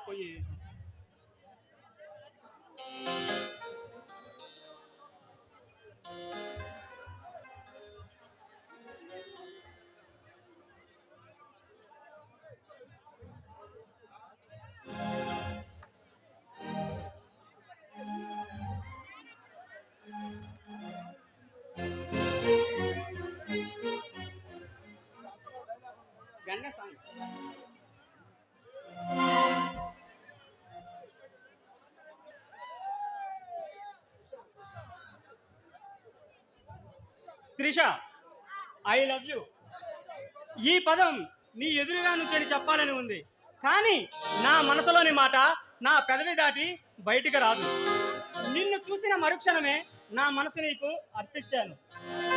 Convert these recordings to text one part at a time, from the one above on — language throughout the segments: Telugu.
పోయి గన్న song. Trisha, I love you. ఈ పదం నీ ఎదురుగా నుంచి చెప్పాలని ఉంది, కానీ నా మనసులోని మాట నా పెదవి దాటి బయటికి రాదు. నిన్ను చూసిన మరుక్షణమే నా మనసు నీకు అర్పించాను.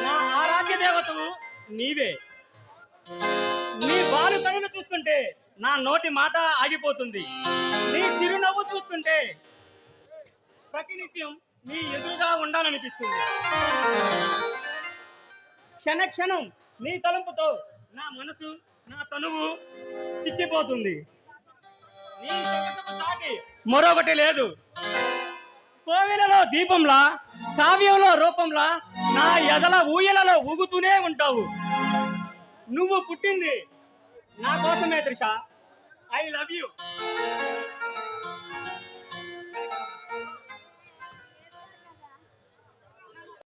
నా ఆరాధ్య దేవతవు నీవే. నీ బాలు కనులు చూస్తుంటే నా నోటి మాట ఆగిపోతుంది. నీ చిరునవ్వు చూస్తుంటే ప్రతినిత్యం నీ ఎదురుగా ఉండాలనిపిస్తుంది. క్షణ క్షణం నీ తలంపుతో నా మనసు, నా తనువు చిక్కిపోతుంది. నీ సొగసుకు సాటి మరొకటి లేదు. కోవెలలో దీపంలా, కావ్యంలో రూపంలా నా ఎదల ఊయలలో ఊగుతూనే ఉంటావు. నువ్వు పుట్టింది నా కోసమే త్రిష. I love you.